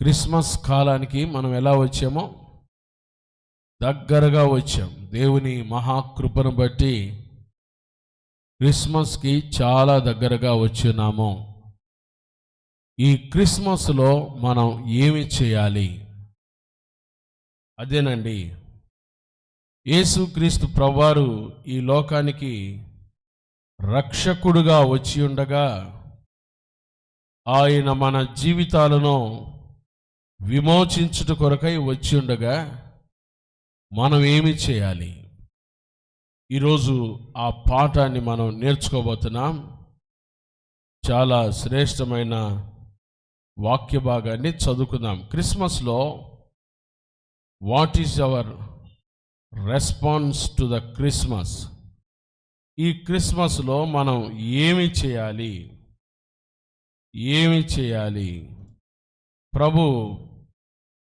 Christmas కాలానికి మనం ఎలా వచ్చామో దగ్గరగా వచ్చాం. దేవుని మహాకృపను బట్టి క్రిస్మస్కి చాలా దగ్గరగా వచ్చున్నాము. ఈ క్రిస్మస్లో మనం ఏమి చేయాలి? అదేనండి, యేసుక్రీస్తు ప్రభువారు ఈ లోకానికి రక్షకుడుగా వచ్చి ఉండగా ఆయన మన జీవితాలను విమోచించుట కొరకై వచ్చి ఉండగా మనం ఏమి చేయాలి? ఈరోజు ఆ పాఠాన్ని మనం నేర్చుకోబోతున్నాం. చాలా శ్రేష్టమైన వాక్య భాగాన్ని చదువుకుందాం. క్రిస్మస్లో what is our response to the Christmas? ఈ క్రిస్మస్లో మనం ఏమి చేయాలి? ఏమి చేయాలి? ప్రభు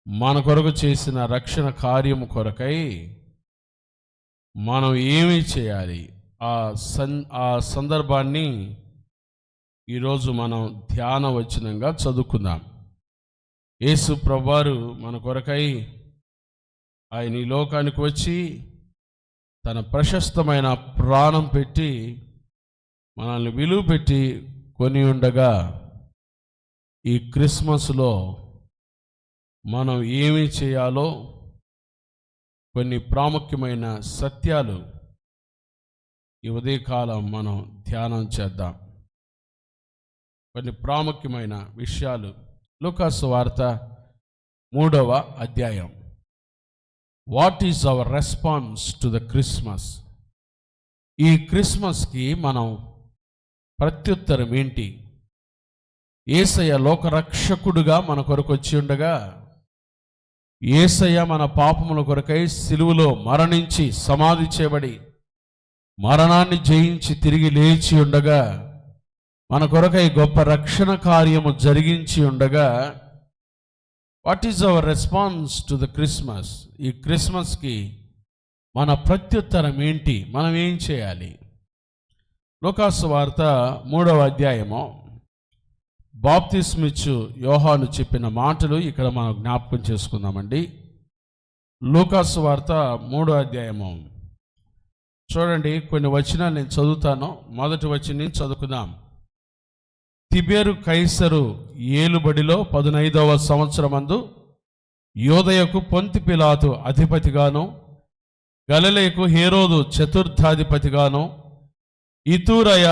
మన కొరకు చేసిన రక్షణ కార్యము కొరకై మనం ఏమి చేయాలి? ఆ సందర్భాన్ని ఈరోజు మనం ధ్యాన వచనంగా చదువుకుందాం. యేసు ప్రభువారు మన కొరకై ఆయన ఈ లోకానికి వచ్చి తన ప్రశస్తమైన ప్రాణం పెట్టి మనల్ని విలువ పెట్టి కొని ఉండగా ఈ క్రిస్మస్లో మనం ఏమి చేయాలో కొన్ని ప్రాముఖ్యమైన సత్యాలు ఈ ఉదయకాలం మనం ధ్యానం చేద్దాం. కొన్ని ప్రాముఖ్యమైన విషయాలు. లూకాసు వార్త 3వ అధ్యాయం. What is our response to the Christmas? ఈ క్రిస్మస్కి మనం ప్రత్యుత్తరం ఏంటి? యేసయ్య లోకరక్షకుడుగా మన కొరకు వచ్చి ఉండగా, యేసయ్య మన పాపముల కొరకై సిలువలో మరణించి సమాధి చేయబడి మరణాన్ని జయించి తిరిగి లేచి ఉండగా, మన కొరకై గొప్ప రక్షణ కార్యము జరిగించి ఉండగా, what is our response to the Christmas? ఈ క్రిస్మస్కి మన ప్రత్యుత్తరం ఏంటి? మనం ఏం చేయాలి? లూకాసు వార్త 3వ అధ్యాయము బాప్తిస్మిచ్చు యోహాను చెప్పిన మాటలు ఇక్కడ మనం జ్ఞాపకం చేసుకుందామండి. లూకాసు వార్త 3వ అధ్యాయము చూడండి, కొన్ని వచనాలు నేను చదువుతాను. మొదటి వచనం చదువుకుందాం. తిబెరు కైసరు ఏలుబడిలో 15వ సంవత్సరమందు యోదయకు పొంతి పిలాతు అధిపతిగాను, గలిలయకు హేరోదు చతుర్థాధిపతిగాను, ఇతూరయ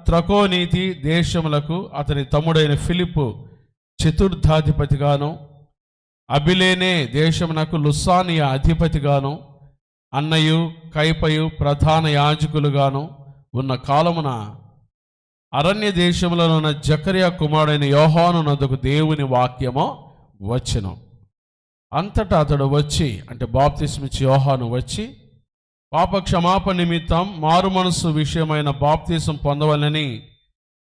త్రకోనీతి దేశములకు అతని తమ్ముడైన ఫిలిప్పు చతుర్థాధిపతిగాను, అబిలేనే దేశమునకు లుసానియా అధిపతిగాను, అన్నయు కైపయు ప్రధాన యాజకులుగాను ఉన్న కాలమున అరణ్య దేశములలో ఉన్న జకర్యా కుమారుడైన యోహాను నొద్దకు దేవుని వాక్యము వచ్చెను. అంతటా అతడు వచ్చి, అంటే బాప్తిస్మిచ్చి యోహాను వచ్చి, పాప క్షమాపణ నిమిత్తం మారు మనస్సు విషయమైన బాప్తీసం పొందవలని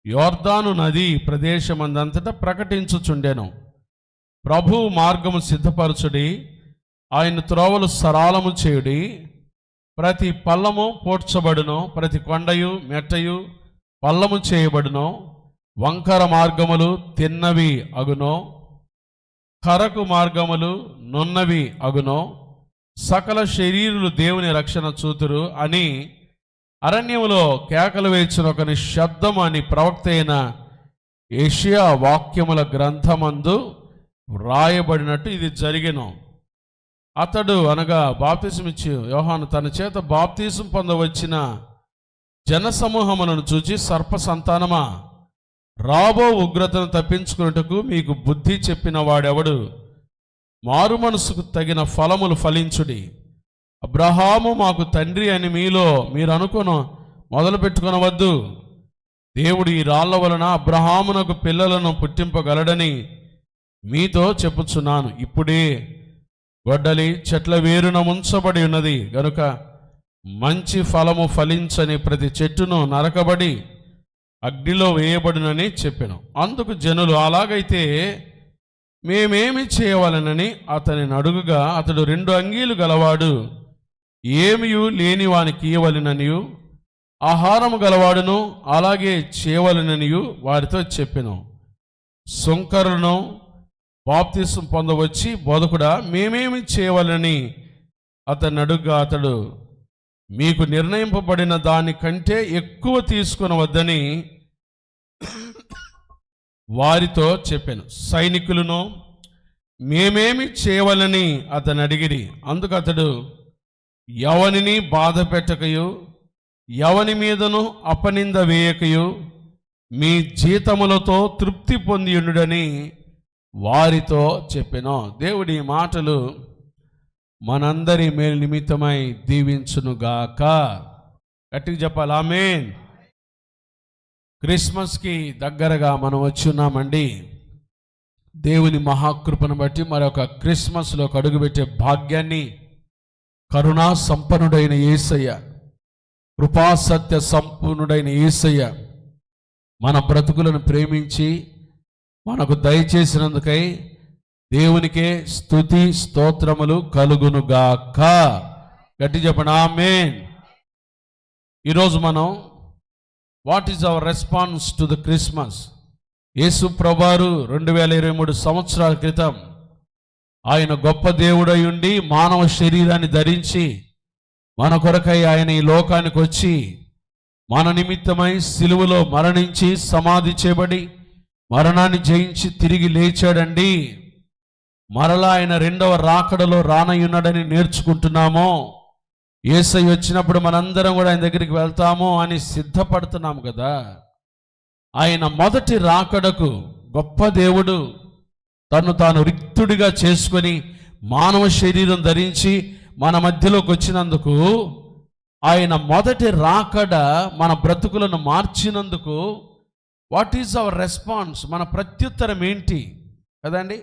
యోర్దాను నది ప్రదేశమందంతటా ప్రకటించుచుండెను. ప్రభు మార్గము సిద్ధపరచుడి, ఆయన త్రోవలు సరాలము చేయుడి. ప్రతి పల్లము పోడ్చబడును, ప్రతి కొండయు మెట్టయు పల్లము చేయబడును. వంకర మార్గములు తిన్నవి అగునో, కరకు మార్గములు నున్నవి అగునో. సకల శరీరులు దేవుని రక్షణ చూతురు అని అరణ్యములో కేకలు వేసిన ఒకని శబ్దం అని ప్రవక్త అయిన యెషయా వాక్యముల గ్రంథమందు వ్రాయబడినట్టు ఇది జరిగెను. అతడు అనగా బాప్తిసమిచ్చి యోహాను తన చేత బాప్తిసం పొందవచ్చిన జనసమూహములను చూచి, సర్ప సంతానమా, రాబో ఉగ్రతను తప్పించుకున్నట్టుకు మీకు బుద్ధి చెప్పిన వాడెవడు? మారు మనసుకు తగిన ఫలములు ఫలించుడి. అబ్రహాము మాకు తండ్రి అని మీరు అనుకుని మొదలు పెట్టుకొనవద్దు. దేవుడు ఈ రాళ్ల వలన అబ్రహామునకు పిల్లలను పుట్టింపగలడని మీతో చెప్పుచున్నాను. ఇప్పుడే గొడ్డలి చెట్ల వేరున ఉంచబడి ఉన్నది గనుక మంచి ఫలము ఫలించని ప్రతి చెట్టును నరకబడి అగ్నిలో వేయబడినని చెప్పెను. అందుకు జనులు, అలాగైతే మేమేమి చేయవలనని అతనిని అడుగుగా, అతడు 2 అంగీలు గలవాడు, ఏమియు లేని వానికి ఇయ్యవలెననియు, ఆహారము గలవాడును అలాగే చేయవలెననియు వారితో చెప్పెను. సుంకరులను బాప్తిసం పొందవచ్చి, బోధకుడా మేమేమి చేయవాలని అతన్ని అడుగ్గా, అతడు మీకు నిర్ణయింపబడిన దానికంటే ఎక్కువ తీసుకొనవద్దని వారితో చెప్పాను. సైనికులను మేమేమి చేయవాలని అతను అడిగిరి. అందుకు అతడు, ఎవనిని బాధ పెట్టకయు ఎవని మీదను అపనింద వేయకయు మీ జీతములతో తృప్తి పొందియుండుడని వారితో చెప్పెను. దేవుడి మాటలు మనందరి మేలు నిమిత్తమై దీవించునుగాక. గట్టిగా చెప్పాలి ఆమేన్. క్రిస్మస్కి దగ్గరగా మనం వచ్చి ఉన్నామండి. దేవుని మహాకృపను బట్టి మరొక క్రిస్మస్లో అడుగుపెట్టే భాగ్యాన్ని కరుణా సంపన్నుడైన యేసయ్య, కృపాసత్య సంపూర్ణుడైన యేసయ్య మన బ్రతుకులను ప్రేమించి మనకు దయచేసినందుకై దేవునికే స్తుతి స్తోత్రములు కలుగునుగాక. గట్టి చెప్పండి ఆమేన్. ఈరోజు మనం what is our response to the Christmas? Yesu ప్రభువారు 2023 సంవత్సరాల క్రితం ఆయన గొప్ప దేవుడై ఉండి మానవ శరీరాన్ని ధరించి మన కొరకై ఆయన ఈ లోకానికి వచ్చి మన నిమిత్తమై సిలువలో మరణించి సమాధి చేయబడి మరణాన్ని జయించి తిరిగి లేచాడండి. మరలా ఆయన రెండవ రాకడలో రానయ్యున్నాడని నేర్చుకుంటున్నాము. యేసయ్య వచ్చినప్పుడు మనందరం కూడా ఆయన దగ్గరికి వెళ్తాము అని సిద్ధపడుతున్నాము కదా. ఆయన మొదటి రాకడకు గొప్ప దేవుడు తను తాను రిక్తుడిగా చేసుకొని మానవ శరీరం ధరించి మన మధ్యలోకి వచ్చినందుకు, ఆయన మొదటి రాకడ మన బ్రతుకులను మార్చినందుకు వాట్ ఈజ్ అవర్ రెస్పాన్స్? మన ప్రత్యుత్తరం ఏంటి కదండి?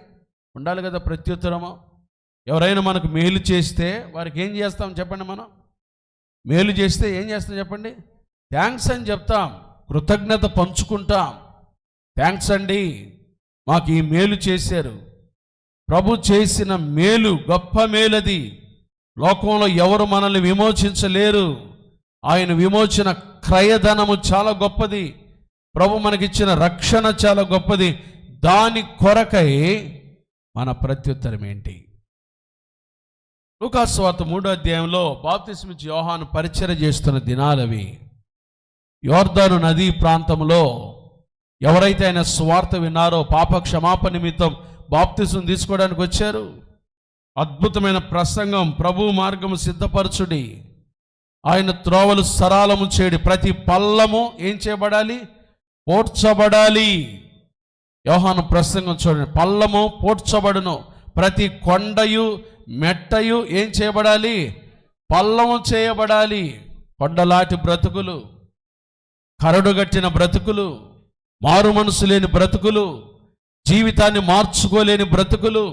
ఉండాలి కదా ప్రత్యుత్తరము. ఎవరైనా మనకు మేలు చేస్తే వారికి ఏం చేస్తాం చెప్పండి? మనం మేలు చేస్తే ఏం చేస్తాం చెప్పండి? థ్యాంక్స్ అని చెప్తాం, కృతజ్ఞత పంచుకుంటాం. థ్యాంక్స్ అండి, మాకు ఈ మేలు చేశారు. ప్రభు చేసిన మేలు గొప్ప మేలది. లోకంలో ఎవరు మనల్ని విమోచించలేరు. ఆయన విమోచన క్రయధనము చాలా గొప్పది. ప్రభు మనకిచ్చిన రక్షణ చాలా గొప్పది. దాని కొరకై మన ప్రత్యుత్తరం ఏంటి? లూకా సువార్త 3వ అధ్యాయంలో బాప్తిస్మిచ్చి యోహాను పరిచర్య చేస్తున్న దినాలవి. యోర్దాను నదీ ప్రాంతంలో ఎవరైతే ఆయన సువార్త విన్నారో, పాప క్షమాపణ నిమిత్తం బాప్తిసం తీసుకోవడానికి వచ్చారు. అద్భుతమైన ప్రసంగం, ప్రభు మార్గము సిద్ధపరచుడి, ఆయన త్రోవలు సరాలము చేయడి, ప్రతి పల్లము ఏం చేయబడాలి? పోడ్చబడాలి. యోహాను ప్రసంగం చూడండి, పల్లము పోడ్చబడును, ప్రతి కొండయు మెట్టయు ఏం చేయబడాలి? పల్లము చేయబడాలి. కొండలాంటి బ్రతుకులు, కరడుగట్టిన బ్రతుకులు, మారు మనసు లేని బ్రతుకులు, జీవితాన్ని మార్చుకోలేని బ్రతుకులు,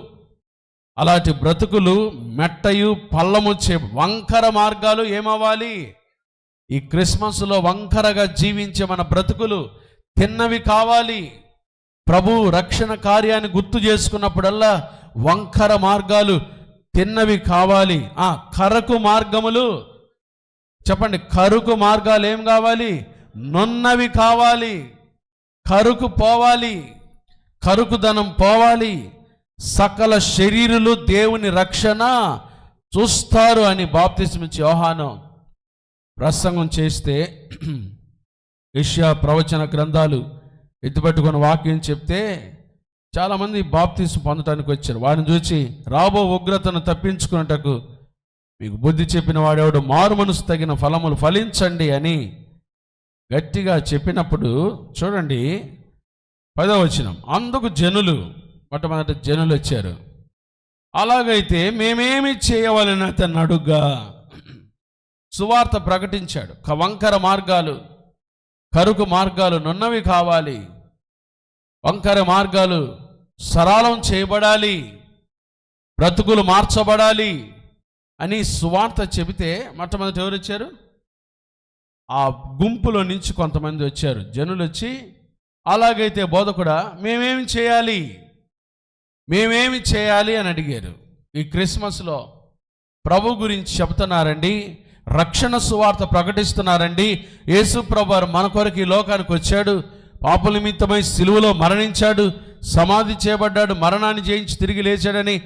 అలాంటి బ్రతుకులు మెట్టయు పల్లము వంకర మార్గాలు ఏమవ్వాలి? ఈ క్రిస్మస్లో వంకరగా జీవించే మన బ్రతుకులు తిన్నవి కావాలి. ప్రభు రక్షణ కార్యాన్ని గుర్తు చేసుకున్నప్పుడల్లా వంకర మార్గాలు తిన్నవి కావాలి. కరకు మార్గములు చెప్పండి, కరుకు మార్గాలు ఏం కావాలి? నున్నవి కావాలి. కరుకు పోవాలి, కరుకుదనం పోవాలి. సకల శరీరులు దేవుని రక్షణ చూస్తారు అని బాప్తిస్మిచ్చి యోహాను ప్రసంగం చేస్తే, యెషయా ప్రవచన గ్రంథాలు ఎత్తిపెట్టుకుని వాక్యం చెప్తే చాలామంది బాప్తిసం పొందటానికి వచ్చారు. వారిని చూసి రాబో ఉగ్రతను తప్పించుకున్నటకు మీకు బుద్ధి చెప్పిన వాడెవడు, మారు మనసు తగిన ఫలములు ఫలించండి అని గట్టిగా చెప్పినప్పుడు చూడండి 10వ వచనం, అందుకు జనులు, మొట్టమొదటి జనులు వచ్చారు. అలాగైతే మేమేమి చేయవాలని అతన్ని అడుగ్గా సువార్త ప్రకటించాడు. వంకర మార్గాలు, కరుకు మార్గాలు నున్నవి కావాలి, వంకర మార్గాలు సరళం చేయబడాలి, బ్రతుకులు మార్చబడాలి అని సువార్త చెబితే మొట్టమొదటి ఎవరు వచ్చారు? ఆ గుంపులో నుంచి కొంతమంది వచ్చారు. జనులు వచ్చి, అలాగైతే బోధకుడా మేమేమి చేయాలి, మేమేమి చేయాలి అని అడిగారు. ఈ క్రిస్మస్లో ప్రభు గురించి చెబుతున్నారండి, రక్షణ సువార్త ప్రకటిస్తున్నారండి. యేసు ప్రభువారు మన కొరకు ఈ లోకానికి వచ్చాడు, పాపల నిమిత్తమై సిలువలో మరణించాడు, సమాధి చేయబడ్డాడు, మరణాన్ని జయించి తిరిగి లేచాడని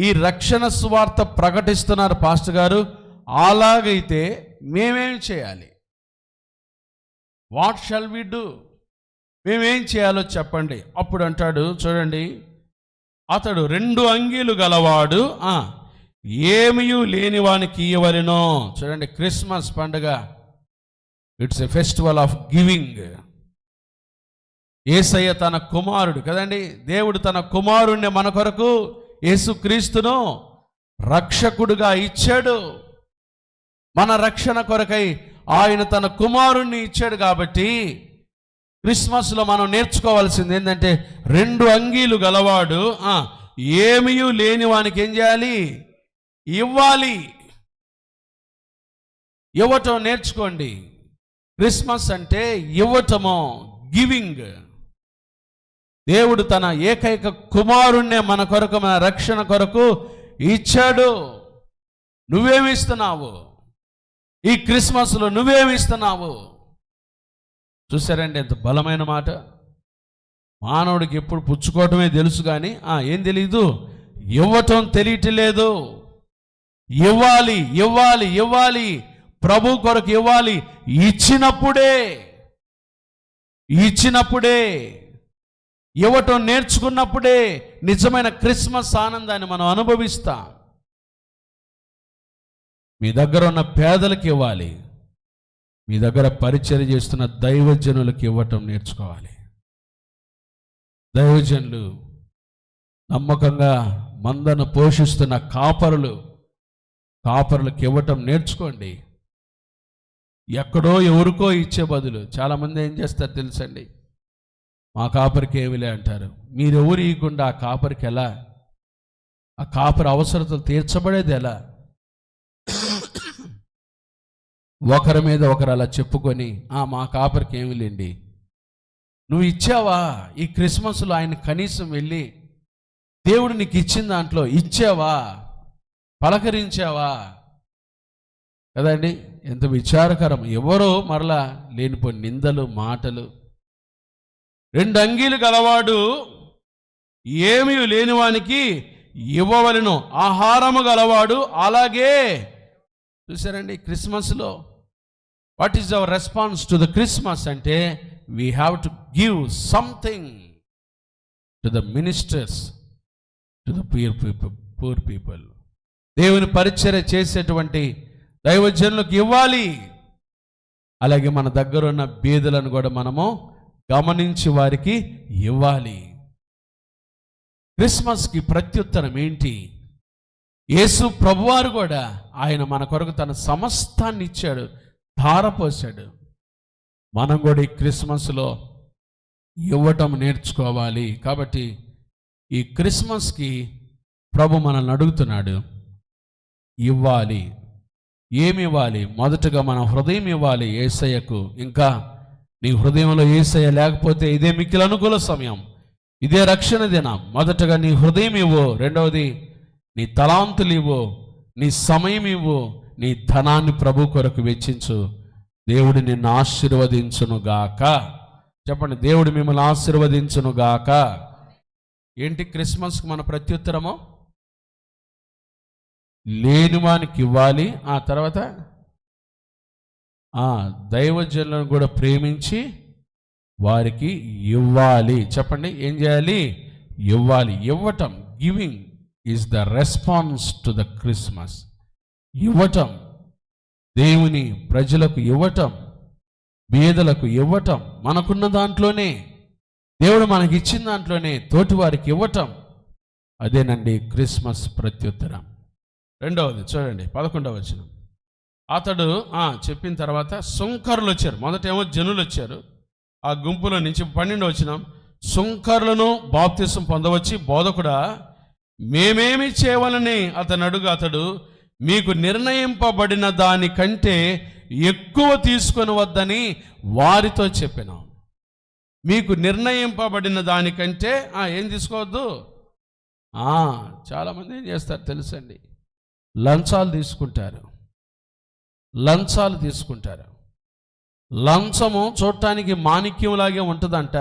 ఈ రక్షణ సువార్త ప్రకటిస్తున్నారు పాస్టర్ గారు. అలాగైతే మేమేం చేయాలి? What shall we do? మేమేం చేయాలో చెప్పండి. అప్పుడు అంటాడు, చూడండి, అతడు 2 అంగీలు గలవాడు, ఏమీయూ లేని వానికి ఇయ్యవలెనో. చూడండి, క్రిస్మస్ పండుగ, it's a festival of giving. యేసయ్య తన కుమారుడు కదండి, దేవుడు తన కుమారుణ్ణి మన కొరకు, యేసుక్రీస్తును రక్షకుడుగా ఇచ్చాడు. మన రక్షణ కొరకై ఆయన తన కుమారుణ్ణి ఇచ్చాడు. కాబట్టి క్రిస్మస్లో మనం నేర్చుకోవాల్సింది ఏంటంటే, 2 అంగీలు గలవాడు ఏమీయూ లేని వానికి ఏం చేయాలి? ఇవ్వాలి. ఇవ్వటం నేర్చుకోండి. క్రిస్మస్ అంటే ఇవ్వటము, గివింగ్. దేవుడు తన ఏకైక కుమారుణ్ణే మన కొరకు, మన రక్షణ కొరకు ఇచ్చాడు. నువ్వేమిస్తున్నావు ఈ క్రిస్మస్లో? నువ్వేమిస్తున్నావు? చూసారండి ఎంత బలమైన మాట. మానవుడికి ఎప్పుడు పుచ్చుకోవటమే తెలుసు కానీ ఏం తెలీదు, ఇవ్వటం తెలియట్లేదు. ఇవ్వాలి, ఇవ్వాలి, ఇవ్వాలి, ప్రభు కొరకు ఇవ్వాలి. ఇచ్చినప్పుడే ఇవ్వటం నేర్చుకున్నప్పుడే నిజమైన క్రిస్మస్ ఆనందాన్ని మనం అనుభవిస్తాం. మీ దగ్గర ఉన్న పేదలకు ఇవ్వాలి. మీ దగ్గర పరిచర్య చేస్తున్న దైవజనులకు ఇవ్వటం నేర్చుకోవాలి. దైవజనులు, నమ్మకంగా మందను పోషిస్తున్న కాపరులకు ఇవ్వటం నేర్చుకోండి. ఎక్కడో ఎవరికో ఇచ్చే బదులు చాలామంది ఏం చేస్తారు తెలుసండి, మా కాపరికి ఏమిలే అంటారు. మీరెవరు ఇవ్వకుండా ఆ కాపరికి ఎలా? ఆ కాపరి అవసరతలు తీర్చబడేది ఎలా? ఒకరి మీద ఒకరు అలా చెప్పుకొని మా కాపరికి ఏమి లేండి. నువ్వు ఇచ్చావా? ఈ క్రిస్మస్లో ఆయన కనీసం వెళ్ళి దేవుడు నీకు ఇచ్చిన దాంట్లో ఇచ్చావా? పలకరించావా? కదండి, ఎంత విచారకరం. ఎవరో మరలా లేనిపోయిన నిందలు, మాటలు. 2 అంగీలు గలవాడు ఏమీ లేనివానికి ఇవ్వవలెను, ఆహారము గలవాడు అలాగే. చూసారండి, క్రిస్మస్లో what is our response to the Christmas అంటే, we have to give something to the ministers, to the poor people. దేవుని పరిచర్య చేసేటువంటి దైవజనులకు ఇవ్వాలి. అలాగే మన దగ్గర ఉన్న బీదలను కూడా మనము గమనించి వారికి ఇవ్వాలి. క్రిస్మస్కి ప్రత్యుత్తరం ఏంటి? యేసు ప్రభువారు కూడా ఆయన మన కొరకు తన సమస్తాన్ని ఇచ్చాడు, ధారపోసాడు. మనం కూడా ఈ క్రిస్మస్లో ఇవ్వటం నేర్చుకోవాలి. కాబట్టి ఈ క్రిస్మస్కి ప్రభు మనల్ని అడుగుతున్నాడు, ఇవ్వాలి. ఏమి ఇవ్వాలి? మొదటగా మన హృదయం ఇవ్వాలి యేసయ్యకు. ఇంకా నీ హృదయంలో యేసయ్య లేకపోతే ఇదే మిక్కిలి అనుకూల సమయం, ఇదే రక్షణ దినం. మొదటగా నీ హృదయం ఇవ్వు. రెండవది నీ తలాంతులు ఇవ్వు, నీ సమయం ఇవ్వు, నీ ధనాన్ని ప్రభు కొరకు వెచ్చించు. దేవుడు నిన్ను ఆశీర్వదించునుగాక. చెప్పండి, దేవుడు మిమ్మల్ని ఆశీర్వదించునుగాక. ఏంటి క్రిస్మస్కి మన ప్రత్యుత్తరము? లేనివానికి ఇవ్వాలి. ఆ తర్వాత దైవజనులను కూడా ప్రేమించి వారికి ఇవ్వాలి. చెప్పండి, ఏం చేయాలి? ఇవ్వాలి. ఇవ్వటం, giving is the response to the Christmas. ఇవ్వటం, దేవుని ప్రజలకు ఇవ్వటం, బీదలకు ఇవ్వటం, మనకున్న దాంట్లోనే, దేవుడు మనకి ఇచ్చిన దాంట్లోనే తోటి వారికి ఇవ్వటం, అదేనండి క్రిస్మస్ ప్రత్యుత్తరం. రెండవది చూడండి, 11వ వచనం. అతడు చెప్పిన తర్వాత సుంకరులు వచ్చారు. మొదటేమో జనులు వచ్చారు. ఆ గుంపులో నుంచి 12వ వచనం, సుంకరులను బాప్తిసం పొందవచ్చి, బోధకుడా మేమేమి చేయవలని అతడు మీకు నిర్ణయింపబడిన దానికంటే ఎక్కువ తీసుకొని వద్దని వారితో చెప్పినాం. మీకు నిర్ణయింపబడిన దానికంటే ఏం తీసుకోవద్దు. చాలామంది ఏం చేస్తారు తెలుసండి, లంచాలు తీసుకుంటారు. లంచము చూడటానికి మాణిక్యంలాగే ఉంటుందంట.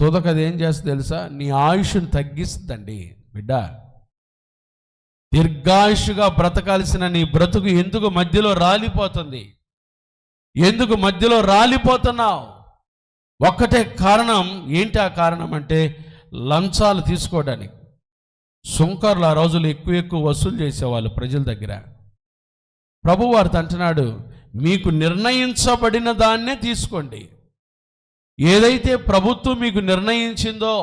తుదకు అది ఏం చేస్తుంది తెలుసా? నీ ఆయుష్ను తగ్గిస్తుందండి బిడ్డ. దీర్ఘాయుషుగా బ్రతకాల్సిన నీ బ్రతుకు ఎందుకు మధ్యలో రాలిపోతుంది? ఎందుకు మధ్యలో రాలిపోతున్నావు? ఒక్కటే కారణం. ఏంటి ఆ కారణం అంటే లంచాలు తీసుకోవడానికి. సుంకర్లు ఆ రోజులు ఎక్కువ ఎక్కువ వసూలు చేసేవాళ్ళు ప్రజల దగ్గర. ప్రభు వారితో అంటున్నాడు, మీకు నిర్ణయించబడిన దాన్నే తీసుకోండి. ఏదైతే ప్రభుత్వం మీకు నిర్ణయించిందో,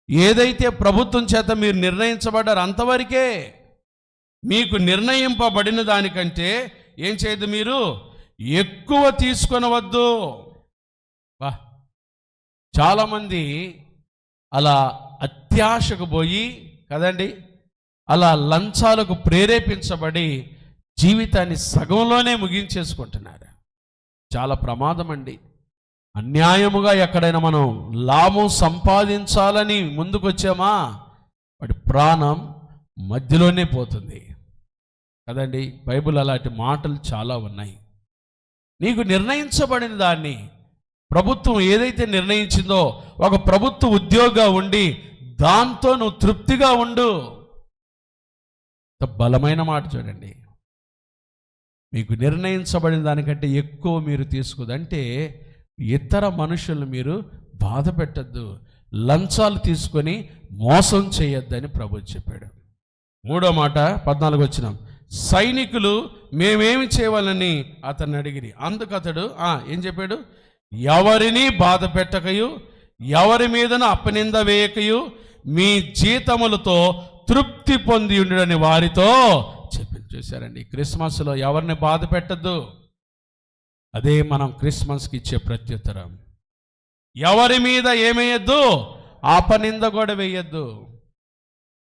ఏదైతే ప్రభుత్వం చేత మీరు నిర్ణయించబడ్డారు అంతవరకే. మీకు నిర్ణయింపబడిన దానికంటే ఏం చేయదు, మీరు ఎక్కువ తీసుకొనవద్దు. వా, చాలామంది అలా అత్యాశకు పోయి కదండి, అలా లంచాలకు ప్రేరేపించబడి జీవితాన్ని సగంలోనే ముగించేసుకుంటున్నారు. చాలా ప్రమాదం అండి. అన్యాయముగా ఎక్కడైనా మనం లాభం సంపాదించాలని ముందుకొచ్చామా, వాడి ప్రాణం మధ్యలోనే పోతుంది కదండి. బైబిల్ అలాంటి మాటలు చాలా ఉన్నాయి. నీకు నిర్ణయించబడిన దాన్ని ప్రభుత్వం ఏదైతే నిర్ణయించిందో, ఒక ప్రభుత్వ ఉద్యోగిగా ఉండి దాంతో నువ్వు తృప్తిగా ఉండు. బలమైన మాట చూడండి. మీకు నిర్ణయించబడిన దానికంటే ఎక్కువ మీరు తీసుకోదంటే ఇతర మనుషులను మీరు బాధ పెట్టద్దు, లంచాలు తీసుకొని మోసం చేయొద్దని ప్రభు చెప్పాడు. మూడో మాట 14 వచనం. సైనికులు మేమేమి చేయవాలని అతన్ని అడిగిరి. అందుకు అతడు ఏం చెప్పాడు? ఎవరిని బాధ పెట్టకయు, ఎవరి మీదన అపనింద వేయకయు, మీ జీతములతో తృప్తి పొంది ఉండుడని వారితో చెప్పి. చూశారండి, క్రిస్మస్లో ఎవరిని బాధ పెట్టద్దు. అదే మనం క్రిస్మస్కి ఇచ్చే ప్రత్యుత్తరం. ఎవరి మీద ఏమేయద్దు, అపనింద కూడా వేయద్దు.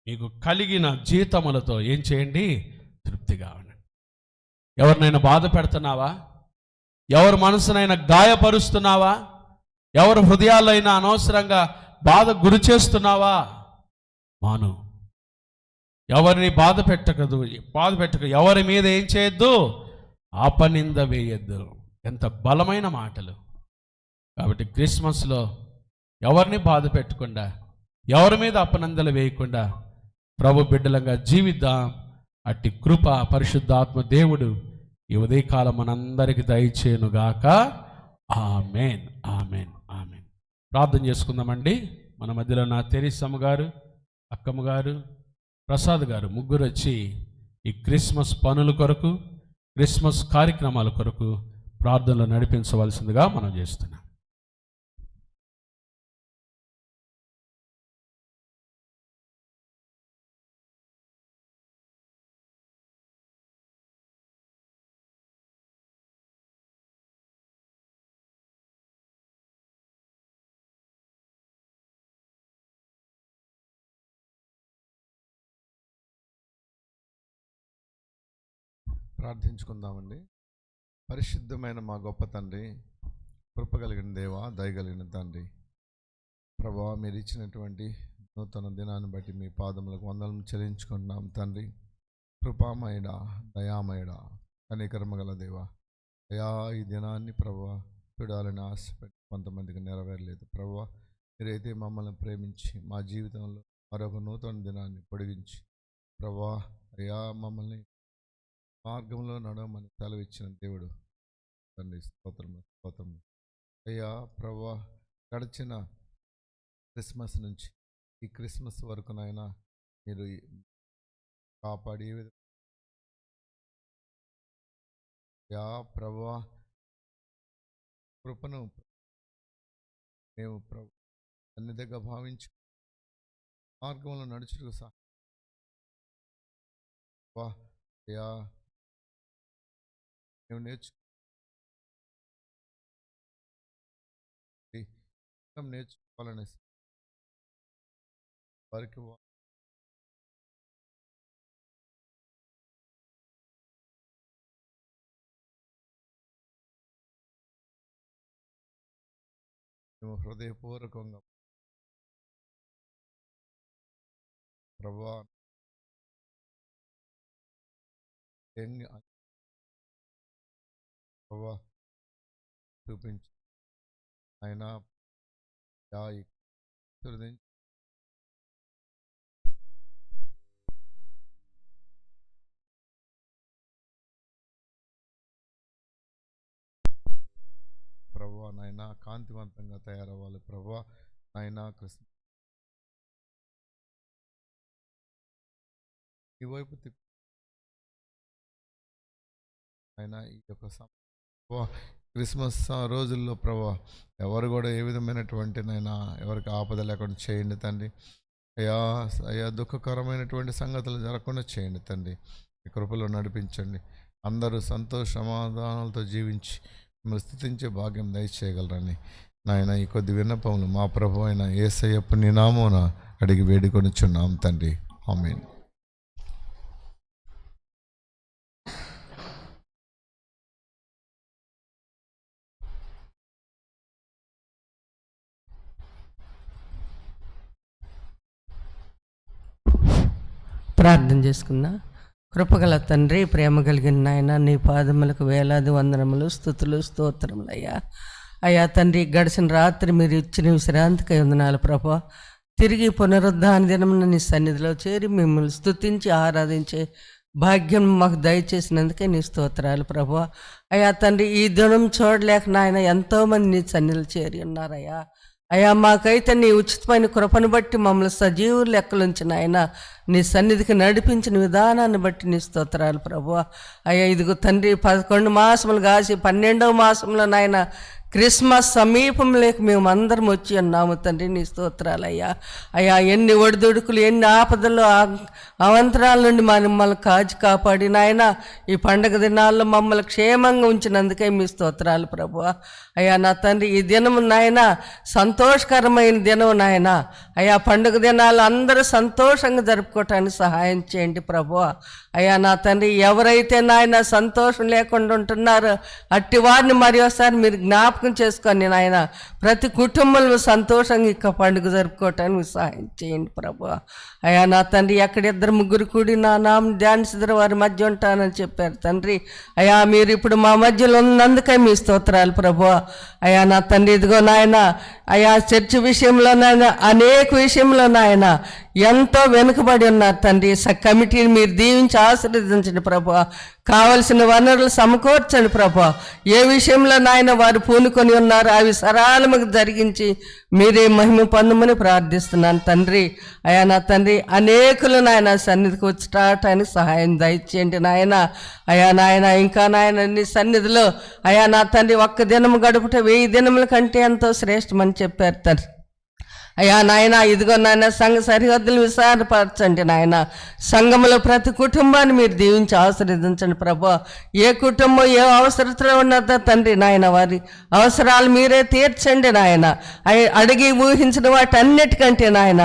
మీకు కలిగిన జీతములతో ఏం చేయండి? తృప్తిగా ఉండండి. ఎవరినైనా బాధ పెడుతున్నావా? ఎవరి మనసునైనా గాయపరుస్తున్నావా? ఎవరి హృదయాలైనా అనవసరంగా బాధ గురి చేస్తున్నావా? మాను. ఎవరిని బాధ పెట్టక ఎవరి మీద ఏం చేయొద్దు? అపనింద వేయద్దు. ఎంత బలమైన మాటలు. కాబట్టి క్రిస్మస్లో ఎవరిని బాధ పెట్టకుండా, ఎవరి మీద అపనిందలు వేయకుండా ప్రభు బిడ్డలంగా జీవిద్దాం. అట్టి కృప పరిశుద్ధాత్మ దేవుడు ఈ ఉదయకాలం మనందరికీ దయచేయునుగాక. ఆమేన్, ఆమేన్, ఆమేన్. ప్రార్థన చేసుకుందామండి. మన మధ్యలో నా తెరిసమ్మ గారు, అక్కమ్మ గారు, ప్రసాద్ గారు ముగ్గురు వచ్చి ఈ క్రిస్మస్ పనుల కొరకు, క్రిస్మస్ కార్యక్రమాల కొరకు ప్రార్థనలు నడిపించవలసిందిగా మనం చేస్తున్నాం. ప్రార్థించుకుందామండి. పరిశుద్ధమైన మా గొప్ప తండ్రి, కృపగలిగిన దేవా, దయగలిగిన తండ్రి, ప్రభువా, మీరు ఇచ్చినటువంటి నూతన దినాన్ని బట్టి మీ పాదములకు వందనం చెల్లించుకుంటున్నాం తండ్రి. కృపామయుడ, దయామయుడ, కనికరమగల దేవా, అయా ఈ దినాన్ని ప్రభువా చూడాలని ఆశపెట్టి కొంతమందికి నెరవేరలేదు ప్రభువా. మీరైతే మమ్మల్ని ప్రేమించి మా జీవితంలో మరొక నూతన దినాన్ని పొడిగించి ప్రభువా అయా మమ్మల్ని మార్గంలో నడవమని సెలవిచ్చిన దేవుడు తండ్రి. స్తోత్రము, స్తోత్రము అయ్యా ప్రభువా. గడిచిన క్రిస్మస్ నుంచి ఈ క్రిస్మస్ వరకు నాయనా మీరు కాపాడి యా ప్రభువా కృపను మేము ప్రభు అన్ని దగ్గర భావించి మార్గంలో నడుచుటకు అయ్యా మేము నేర్చుకోవాలని వారికి మేము హృదయపూర్వకంగా ప్రభువా ప్రభువా చూపించి ఆయన అయ్యా ఆశీర్వదించి ప్రభువా నాయనా కాంతివంతంగా తయారవ్వాలి ప్రభువా నాయనా క్రిస్మస్ ఈ వైపు తిప్పి ఆయన ఈ యొక్క క్రిస్మస్ రోజుల్లో ప్రభా ఎవరు కూడా ఏ విధమైనటువంటి నైనా ఎవరికి ఆపద లేకుండా చేయండి తండ్రి. అయ్యా అయ్యా దుఃఖకరమైనటువంటి సంగతులు జరగకుండా చేయండి తండ్రి. మీ కృపలో నడిపించండి. అందరూ సంతోష సమాధానాలతో జీవించి మిమ్మల్ని స్తుతించే భాగ్యం దయచేయగలరని నాయన ఈ కొద్ది విన్నపములు మా ప్రభు అయిన యేసయ్యప్ప నీ నామమున అడిగి వేడుకొనిచున్నాం తండ్రి. ఆమేన్. ప్రార్థన చేసుకున్నా. కృపగల తండ్రి, ప్రేమ కలిగిన నాయన, నీ పాదములకు వేలాది వందనములు, స్తుతులు, స్తోత్రములు అయ్యా. అయ్యా తండ్రి, గడిచిన రాత్రి మీరు ఇచ్చిన విశ్రాంతికై వందనాలు ప్రభా. తిరిగి పునరుద్ధాన దినమున నీ సన్నిధిలో చేరి మిమ్మల్ని స్తుతించి ఆరాధించే భాగ్యం మాకు దయచేసినందుకే నీ స్తోత్రాలు ప్రభా. అయ్యా తండ్రి, ఈ దినం చూడలేక నాయన ఎంతోమంది నీ సన్నిధిలో చేరి ఉన్నారయ్యా. అయ్యా మాకైతే నీ ఉచితమైన కృపను బట్టి మమ్మల్ని సజీవులు లెక్కలుంచిన ఆయన నీ సన్నిధికి నడిపించిన విధానాన్ని బట్టి నీ స్తోత్రాలు ప్రభువా. అయ్యా ఇదిగో తండ్రి, 11 మాసములు కాసి 12వ మాసంలో నాయన క్రిస్మస్ సమీపంలోకి మేము అందరం వచ్చి ఉన్నాము తండ్రి. నీ స్తోత్రాలు అయ్యా. అయ్యా ఎన్ని ఒడిదుడుకులు, ఎన్ని ఆపదలు, అవంతరాల నుండి మమ్మల్ని కాచి కాపాడి నాయన ఈ పండగ దినాల్లో మమ్మల్ని క్షేమంగా ఉంచినందుకే మీ స్తోత్రాలు ప్రభువా. అయ్యా నా తండ్రి, ఈ దినము నాయన సంతోషకరమైన దినం నాయన. అయ్యా పండుగ దినాలు అందరూ సంతోషంగా జరుపుకోవటానికి సహాయం చేయండి ప్రభువా. అయ్యా నా తండ్రి, ఎవరైతే నాయన సంతోషం లేకుండా ఉంటున్నారో అట్టి వారిని మరి ఒకసారి మీరు జ్ఞాపకం చేసుకొని నాయన ప్రతి కుటుంబంలో సంతోషంగా ఇక పండుగ జరుపుకోవటానికి సహాయం చేయండి ప్రభువా. అయ్యా నా తండ్రి, ఎక్కడిద్దరు ముగ్గురు కూడి నా నామం ధ్యానిస్తున్న వారి మధ్య ఉంటానని చెప్పారు తండ్రి. అయ్యా మీరు ఇప్పుడు మా మధ్యలో ఉన్నందుకే మీ స్తోత్రాలు ప్రభువా. అయ్యా నా తండ్రి, ఇదిగో నాయన అయ్యా చర్చి విషయంలో నాయన అనేక విషయంలో నాయన ఎంతో వెనుకబడి ఉన్నారు తండ్రి. కమిటీని మీరు దీవించి ఆశీర్వదించండి ప్రభువా. కావలసిన వనరులు సమకూర్చండి ప్రభువా. ఏ విషయంలో నాయన వారు పూనుకొని ఉన్నారు అవి సరళముగా జరిగించి మీరే మహిమ పొందమని ప్రార్థిస్తున్నాను తండ్రి. అయ్యా నా తండ్రి, అనేకులు నాయన సన్నిధికి వచ్చి రావటానికి సహాయం దయచేయండి నాయన. అయ్యా నాయన ఇంకా నాయన నీ సన్నిధిలో అయ్యా నా తండ్రి ఒక్క దినము గడుపుట 1000 దినముల కంటే ఎంతో శ్రేష్టమని చెప్పారు తండ్రి. అయ్యా నాయన ఇదిగో నాయన సంఘ సరిహద్దులు విశాలపరచండి నాయన. సంఘంలో ప్రతి కుటుంబాన్ని మీరు దీవించి ఆశీర్వదించండి ప్రభా. ఏ కుటుంబం ఏ అవసరతలో ఉన్నదో తండ్రి నాయన వారి అవసరాలు మీరే తీర్చండి నాయన. అడిగి ఊహించిన వాటి అన్నిటికంటే నాయన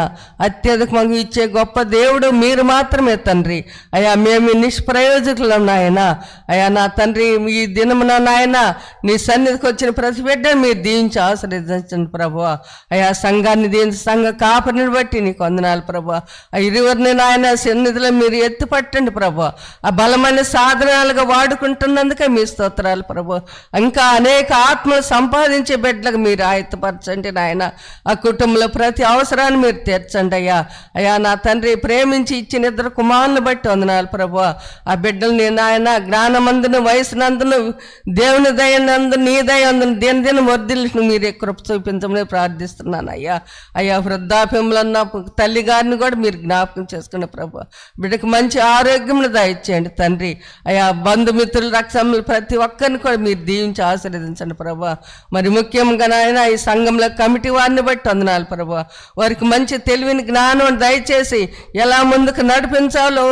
అత్యధికంగా ఇచ్చే గొప్ప దేవుడు మీరు మాత్రమే తండ్రి. అయ్యా మేము నిష్ప్రయోజకులం నాయన. అయ్యా నా తండ్రి, ఈ దినమున నాయన నీ సన్నిధికి వచ్చిన ప్రతి బిడ్డను మీరు దీవించి ఆశీర్వదించండి ప్రభువా. అయ్యా సంఘాన్ని సంఘ కాపరిని బట్టి నీకు వందనాలు ప్రభా. ఆ ఇరువురిని నాయన సన్నిధిలో మీరు ఎత్తి పట్టండి ప్రభా. ఆ బలమైన సాధనాలుగా వాడుకుంటున్నందుకే మీ స్తోత్రాలు ప్రభా. ఇంకా అనేక ఆత్మలు సంపాదించే బిడ్డలకు మీరు ఆయత్తపరచండి నాయన. ఆ కుటుంబంలో ప్రతి అవసరాన్ని మీరు తీర్చండి అయ్యా. అయ్యా నా తండ్రి, ప్రేమించి ఇచ్చిన 2 కుమారులను బట్టి వందనాలు ప్రభా. ఆ బిడ్డల్ని నాయన జ్ఞానమందును వయసునందును దేవుని దయనందు నీ దయందును దినదిన వర్ధిల్ని మీరే కృప చూపించమని ప్రార్థిస్తున్నాను అయ్యా. అయ్యా వృద్ధాప్యంలో ఉన్న తల్లి గారిని కూడా మీరు జ్ఞాపకం చేసుకున్న ప్రభా. బిడ్డకు మంచి ఆరోగ్యమును దయచేయండి తండ్రి. అయ్యా బంధుమిత్రులు రక్షములు ప్రతి ఒక్కరిని కూడా మీరు దీవించి ఆశీర్వదించండి ప్రభా. మరి ముఖ్యంగా నాయన ఈ సంఘంలో కమిటీ వారిని బట్టి వందనాలు ప్రభా. వారికి మంచి తెలివిని జ్ఞానం దయచేసి ఎలా ముందుకు నడిపించాలో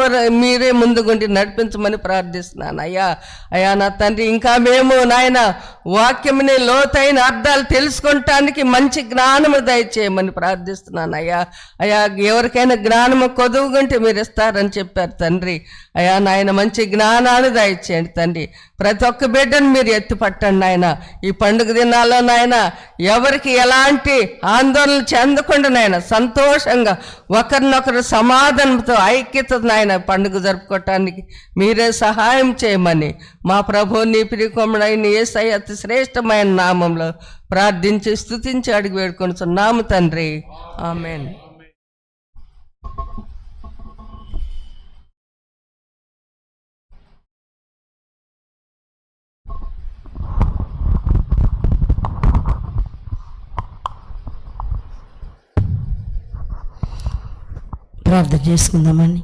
మీరే ముందుగుండి నడిపించమని ప్రార్థిస్తున్నాను అయ్యా. అయ్యా నా తండ్రి, ఇంకా మేము నాయన వాక్యముని లోతైన అర్థాలు తెలుసుకోవటానికి మంచి జ్ఞానము దయచేయమని ప్రార్థిస్తున్నాను అయ్యా. అయ్యా ఎవరికైనా జ్ఞానము కొదువుకుంటే మీరు ఇస్తారని చెప్పారు తండ్రి. అయ్యా నాయన మంచి జ్ఞానాన్ని దయచేయండి తండ్రి. ప్రతి ఒక్క బిడ్డను మీరు ఎత్తిపట్టండి నాయన. ఈ పండుగ దినాల్లో నాయన ఎవరికి ఎలాంటి ఆందోళన చెందకుండా నాయన సంతోషంగా ఒకరినొకరు సమాధానంతో ఐక్యత నాయన పండుగ జరుపుకోవటానికి మీరే సహాయం చేయమని మా ప్రభు నీ ప్రియకుమారుడైన యేసయ్య అతి శ్రేష్టమైన నామంలో ప్రార్థించి స్తుతించి అడిగి వేడుకొనుచున్నాము తండ్రి. ఆమేన్. ప్రార్థన చేసుకుందామని.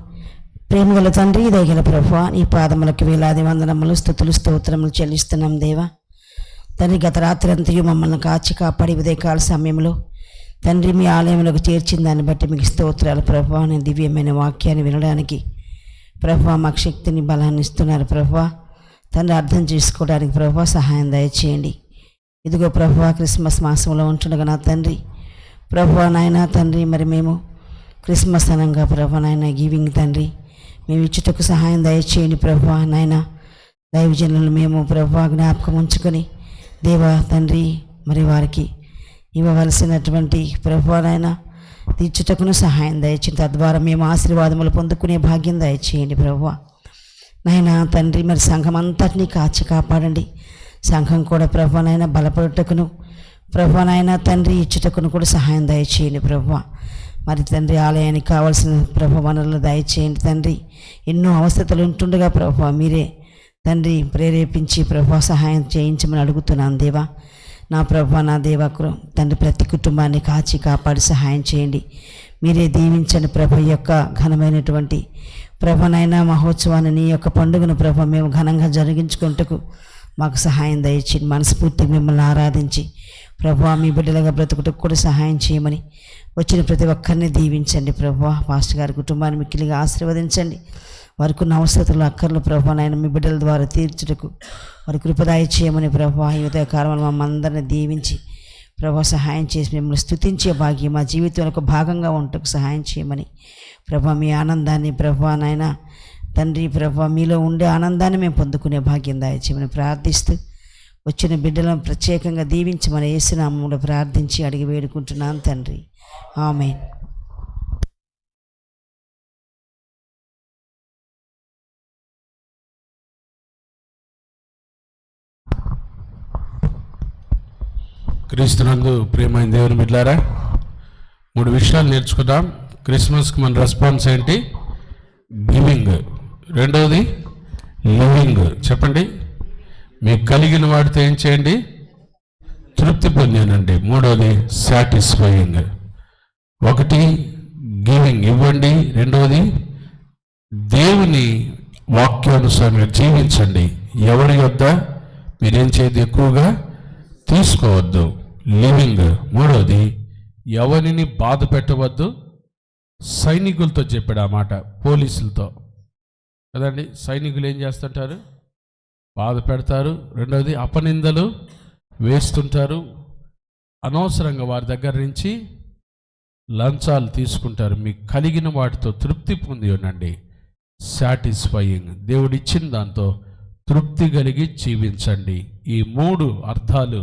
ప్రేమగల తండ్రి, దయగల ప్రభువా, నీ పాదములకు వేలాది వందనములు, స్తుతులు, స్తోత్రములు చెల్లిస్తున్నాం దేవా. తండ్రి, గత రాత్రి అంతయు మమ్మల్ని కాచి కాపాడి ఉదయకాల సమయంలో తండ్రి మీ ఆలయంలోకి చేర్చిన దాన్ని బట్టి మీకు స్తోత్రాలు ప్రభువా. నీ దివ్యమైన వాక్యాన్ని వినడానికి ప్రభువా మాకు శక్తిని బలాన్ని ఇస్తున్నారు ప్రభువా. తండ్రి, అర్థం చేసుకోవడానికి ప్రభువా సహాయం దయచేయండి. ఇదిగో ప్రభువా, క్రిస్మస్ మాసంలో ఉంటుండగా నా తండ్రి ప్రభువా నాయన తండ్రి, మరి మేము క్రిస్మస్ అనంగా ప్రభా నాయన గివింగ్ తండ్రి మేము ఇచ్చుటకు సహాయం దయచేయండి ప్రభా నాయన. దైవజనులను మేము ప్రభా జ్ఞాపకం ఉంచుకొని దేవా తండ్రి మరి వారికి ఇవ్వవలసినటువంటి ప్రభా నాయన తీర్చుటకును సహాయం దయచేయండి. తద్వారా మేము ఆశీర్వాదములు పొందుకునే భాగ్యం దయచేయండి ప్రభా నాయన తండ్రి. మరి సంఘం అంతటినీ కాచి కాపాడండి. సంఘం కూడా ప్రభా నాయన బలపడుటకును ప్రభా నాయన తండ్రి ఇచ్చుటకును కూడా సహాయం దయచేయండి ప్రభా. మరి తండ్రి ఆలయానికి కావాల్సిన ప్రభు వనరులు దయచేయండి తండ్రి. ఎన్నో అవసరతలు ఉంటుండగా ప్రభు మీరే తండ్రి ప్రేరేపించి ప్రభు సహాయం చేయించమని అడుగుతున్నాను దేవా. నా ప్రభు నా దేవా తండ్రి ప్రతి కుటుంబాన్ని కాచి కాపాడి సహాయం చేయండి. మీరే దీవించండి ప్రభు యొక్క ఘనమైనటువంటి ప్రభనైనా మహోత్సవాన్ని నీ యొక్క పండుగను ప్రభు మేము ఘనంగా జరిగించుకుంటకు మాకు సహాయం దయచేయండి. మనస్ఫూర్తిగా మిమ్మల్ని ఆరాధించి ప్రభు మీ బిడ్డలుగా బ్రతుకుటకు కూడా సహాయం చేయమని వచ్చిన ప్రతి ఒక్కరిని దీవించండి ప్రభు. పాస్టర్ గారి కుటుంబాన్ని మిక్కిలిగా ఆశీర్వదించండి. వారికి ఉన్న అవసరతలు అక్కర్లు ప్రభు నాయన మీ బిడ్డల ద్వారా తీర్చుటకు వారి కృపదాయ చేయమని ప్రభు ఈ ఉదయకాలంలో మమ్మల్ని అందరినీ దీవించి ప్రభు సహాయం చేసి మిమ్మల్ని స్తుతించే భాగ్యం మా జీవితంలో ఒక భాగంగా ఉండటకు సహాయం చేయమని ప్రభు మీ ఆనందాన్ని ప్రభు నాయన తండ్రి ప్రభు మీలో ఉండే ఆనందాన్ని మేము పొందుకునే భాగ్యం దయచేయమని ప్రార్థిస్తూ వచ్చిన బిడ్డలను ప్రత్యేకంగా దీవించమని యేసునామములో ప్రార్థించి అడిగి వేడుకుంటున్నాను తండ్రి. ఆమేన్. క్రీస్తునందు ప్రియమైన దేవుని బిడ్డలారా, 3 విషయాలు నేర్చుకుందాం. క్రిస్మస్కి మన రెస్పాన్స్ ఏంటి? గివింగ్. రెండవది లివింగ్. చెప్పండి. మీకు కలిగిన వాటితో ఏం చేయండి? తృప్తి పొందానండి. మూడవది సాటిస్ఫైయింగ్. ఒకటి గివింగ్, ఇవ్వండి. రెండవది దేవుని వాక్యానుసారంగా జీవించండి. ఎవరి యొద్ద మీరేం చేయదు, ఎక్కువగా తీసుకోవద్దు. లివింగ్. మూడవది ఎవరిని బాధ పెట్టవద్దు. సైనికులతో చెప్పాడు ఆ మాట, పోలీసులతో కదండి. సైనికులు ఏం చేస్తుంటారు? బాధ పెడతారు. రెండవది అపనిందలు వేస్తుంటారు. అనవసరంగా వారి దగ్గర నుంచి లంచాలు తీసుకుంటారు. మీకు కలిగిన వాటితో తృప్తి పొంది ఉండండి. సాటిస్ఫైయింగ్, దేవుడిచ్చిన దాంతో తృప్తి కలిగి జీవించండి. ఈ 3 అర్థాలు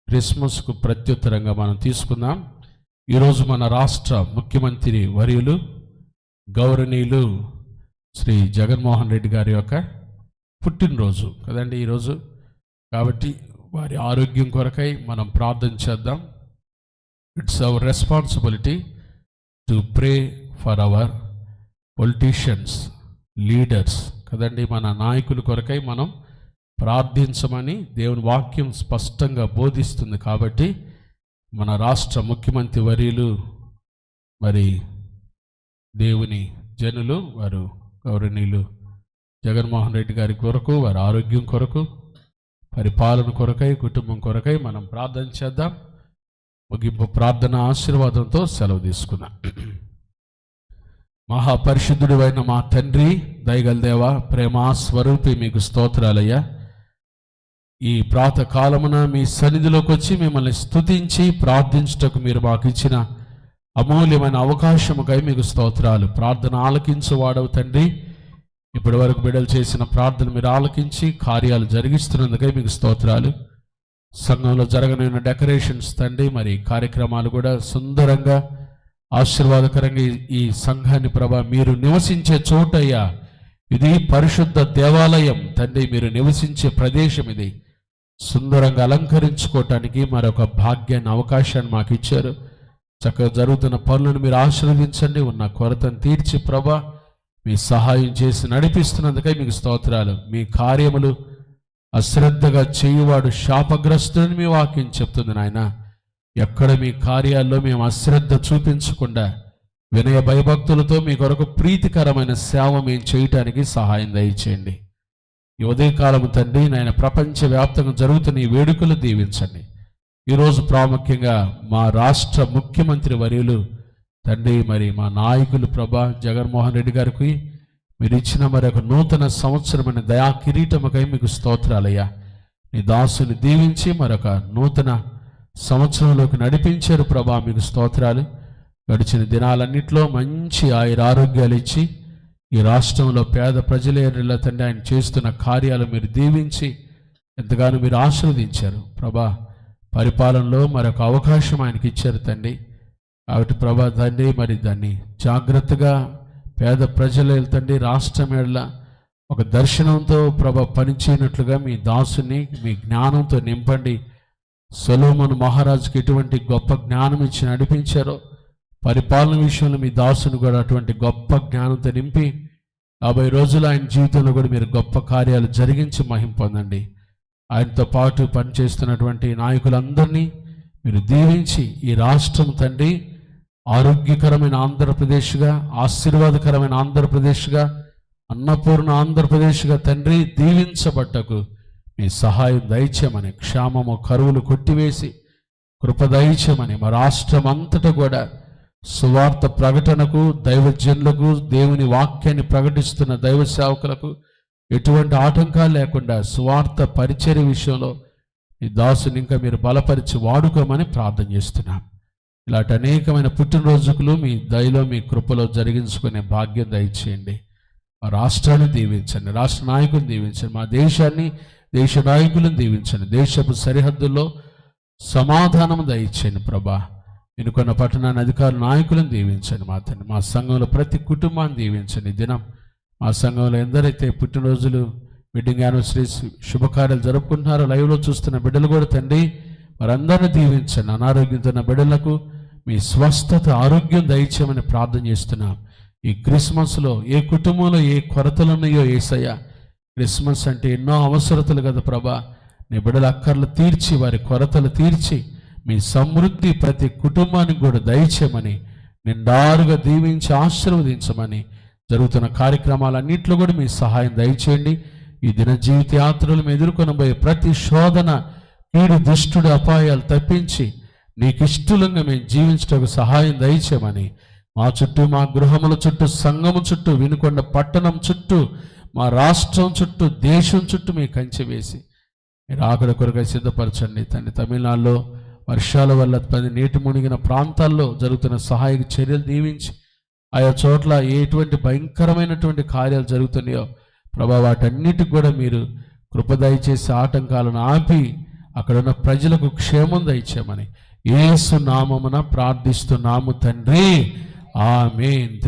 క్రిస్మస్కు ప్రత్యుత్తరంగా మనం తీసుకుందాం. ఈరోజు మన రాష్ట్ర ముఖ్యమంత్రి వర్యులు గౌరవనీయులు శ్రీ జగన్మోహన్ రెడ్డి గారి యొక్క పుట్టినరోజు కదండి ఈరోజు. కాబట్టి వారి ఆరోగ్యం కొరకై మనం ప్రార్థన చేద్దాం. It's our responsibility to pray for hour politicians, leaders కదండి. మన నాయకుల కొరకై మనం ప్రార్థించమని దేవుని వాక్యం స్పష్టంగా బోధిస్తుంది. కాబట్టి మన రాష్ట్ర ముఖ్యమంత్రి వర్యులు మరి దేవుని జనులు వారు గౌరవనీయులు జగన్మోహన్ రెడ్డి గారి కొరకు, వారి ఆరోగ్యం కొరకు, పరిపాలన కొరకై, కుటుంబం కొరకై మనం ప్రార్థన చేద్దాం. ముగింపు ప్రార్థన ఆశీర్వాదంతో సెలవు తీసుకుందాం. మహాపరిశుద్ధుడివైన మా తండ్రి, దయగల దేవా, ప్రేమా స్వరూపి మీకు స్తోత్రాలయ్యా. ఈ ప్రాతకాలమున మీ సన్నిధిలోకి వచ్చి మిమ్మల్ని స్తుతించి ప్రార్థించుటకు మీరు మాకు ఇచ్చిన అమూల్యమైన అవకాశముకై మీకు స్తోత్రాలు. ప్రార్థన ఆలకించువాడవు తండ్రి. ఇప్పటి వరకు బిడ్డలు చేసిన ప్రార్థన మీరు ఆలకించి కార్యాలు జరిగిస్తున్నందుకై మీకు స్తోత్రాలు. సంఘంలో జరగనున్న డెకరేషన్స్ తండ్రి, మరి కార్యక్రమాలు కూడా సుందరంగా ఆశీర్వాదకరంగా ఈ సంఘాన్ని ప్రభా మీరు నివసించే చోటయ్యా. ఇది పరిశుద్ధ దేవాలయం తండ్రి, మీరు నివసించే ప్రదేశం. ఇది సుందరంగా అలంకరించుకోవటానికి మరొక భాగ్యాన్ని, అవకాశాన్ని మాకు ఇచ్చారు. చక్కగా జరుగుతున్న పనులను మీరు ఆశీర్వదించండి. ఉన్న కొరతను తీర్చి ప్రభా మీ సహాయం చేసి నడిపిస్తున్నందుకై మీకు స్తోత్రాలు. మీ కార్యములు అశ్రద్ధగా చేయువాడు శాపగ్రస్తుని మీ వాక్యం చెప్తుంది నాయన. ఎక్కడ మీ కార్యాల్లో మేము అశ్రద్ధ చూపించకుండా వినయ భయభక్తులతో మీ కొరకు ప్రీతికరమైన సేవ మేము చేయటానికి సహాయం దయచేయండి. ఈ ఉదయకాలము తండ్రి నాయన, ప్రపంచవ్యాప్తంగా జరుగుతున్న ఈ వేడుకలు దీవించండి. ఈరోజు ప్రాముఖ్యంగా మా రాష్ట్ర ముఖ్యమంత్రి వర్యులు తండ్రి, మరి మా నాయకులు ప్రభా జగన్మోహన్ రెడ్డి గారికి మీరు ఇచ్చిన మరొక నూతన సంవత్సరమైన దయా కిరీటముకై మీకు స్తోత్రాలయ్యా. నీ దాసుని దీవించి మరొక నూతన సంవత్సరంలోకి నడిపించారు ప్రభా, మీకు స్తోత్రాలు. గడిచిన దినాలన్నింటిలో మంచి ఆరోగ్యాలు ఇచ్చి ఈ రాష్ట్రంలో పేద ప్రజల తండ్రి ఆయన చేస్తున్న కార్యాలు మీరు దీవించి ఎంతగానో మీరు ఆశీర్వదించారు ప్రభా. పరిపాలనలో మరొక అవకాశం ఆయనకి ఇచ్చారు తండ్రి. కాబట్టి ప్రభా తండ్రి, మరి దాన్ని జాగ్రత్తగా పేద ప్రజలు తండ్రి రాష్ట్రం ఎడల ఒక దర్శనంతో ప్రభా పనిచేయనట్లుగా మీ దాసుని మీ జ్ఞానంతో నింపండి. సొలొమోను మహారాజుకి ఎటువంటి గొప్ప జ్ఞానం ఇచ్చి నడిపించారో పరిపాలన విషయంలో మీ దాసుని కూడా అటువంటి గొప్ప జ్ఞానంతో నింపి 50 రోజులు ఆయన జీవితంలో కూడా మీరు గొప్ప కార్యాలు జరిగించి మహిమ పొందండి. ఆయనతో పాటు పనిచేస్తున్నటువంటి నాయకులందరినీ మీరు దీవించి ఈ రాష్ట్రం తండ్రి ఆరోగ్యకరమైన ఆంధ్రప్రదేశ్గా, ఆశీర్వాదకరమైన ఆంధ్రప్రదేశ్గా, అన్నపూర్ణ ఆంధ్రప్రదేశ్గా తండ్రి దీవించబట్టకు మీ సహాయం దయచేయమని, క్షామము కరువులు కొట్టివేసి కృప దయచేయమని, మా రాష్ట్రం అంతటా కూడా సువార్త ప్రకటనకు, దైవజనులకు, దేవుని వాక్యాన్ని ప్రకటిస్తున్న దైవ సేవకులకు ఎటువంటి ఆటంకాలు లేకుండా సువార్త పరిచర్య విషయంలో ఈ దాసుని ఇంకా మీరు బలపరిచి వాడుకోమని ప్రార్థన చేస్తున్నాం. ఇలాంటి అనేకమైన పుట్టినరోజుకులు మీ దయలో మీ కృపలో జరిగించుకునే భాగ్యం దయచేయండి. మా రాష్ట్రాన్ని దీవించండి, రాష్ట్ర నాయకులను దీవించండి, మా దేశాన్ని, దేశ నాయకులను దీవించండి, దేశపు సరిహద్దుల్లో సమాధానం దయచేయండి ప్రభా. ఎన్నుకున్న పట్టణాన్ని అధికారుల నాయకులను దీవించండి మా తండ్రి. మా సంఘంలో ప్రతి కుటుంబాన్ని దీవించండి. దినం మా సంఘంలో ఎందరైతే పుట్టినరోజులు, వెడ్డింగ్ యానివర్సరీస్, శుభకార్యాలు జరుపుకుంటున్నారో లైవ్లో చూస్తున్న బిడ్డలు కూడా తండ్రి వారందరినీ దీవించండి. అనారోగ్యంతో ఉన్న బిడ్డలకు మీ స్వస్థత, ఆరోగ్యం దయచేయమని ప్రార్థన చేస్తున్నాం. ఈ క్రిస్మస్లో ఏ కుటుంబంలో ఏ కొరతలు ఉన్నాయో యేసయ్య, క్రిస్మస్ అంటే ఎన్నో అవసరతలు కదా ప్రభా. నీ బిడ్డల అక్కర్లు తీర్చి, వారి కొరతలు తీర్చి మీ సమృద్ధి ప్రతి కుటుంబానికి కూడా దయచేయమని, నిండారుగా దీవించి ఆశీర్వదించమని, జరుగుతున్న కార్యక్రమాలన్నింటిలో కూడా మీ సహాయం దయచేయండి. ఈ దిన జీవిత యాత్రలు మేము ఎదుర్కొనబోయే ప్రతి శోధన, కీడు, దుష్టుడు, అపాయాలు తప్పించి నీకు ఇష్టలంగా మేము జీవించడానికి సహాయం దయచేయమని, మా చుట్టూ, మా గృహముల చుట్టూ, సంఘము చుట్టూ, వినుకొండ పట్టణం చుట్టూ, మా రాష్ట్రం చుట్టూ, దేశం చుట్టూ మీ కంచె వేసి మీరు ఆకలి కొరకై సిద్ధపరచండి తండ్రి. తమిళనాడులో వర్షాల వల్ల నీటి మునిగిన ప్రాంతాల్లో జరుగుతున్న సహాయక చర్యలు దీవించి, ఆయా చోట్ల ఎటువంటి భయంకరమైనటువంటి కార్యాలు జరుగుతున్నాయో ప్రభా వాటన్నిటికి కూడా మీరు కృప దయచేసి ఆటంకాలను ఆపి అక్కడున్న ప్రజలకు క్షేమం దయచేయమని యేసు నామమున ప్రార్థిస్తున్నాము తండ్రి. ఆమేన్.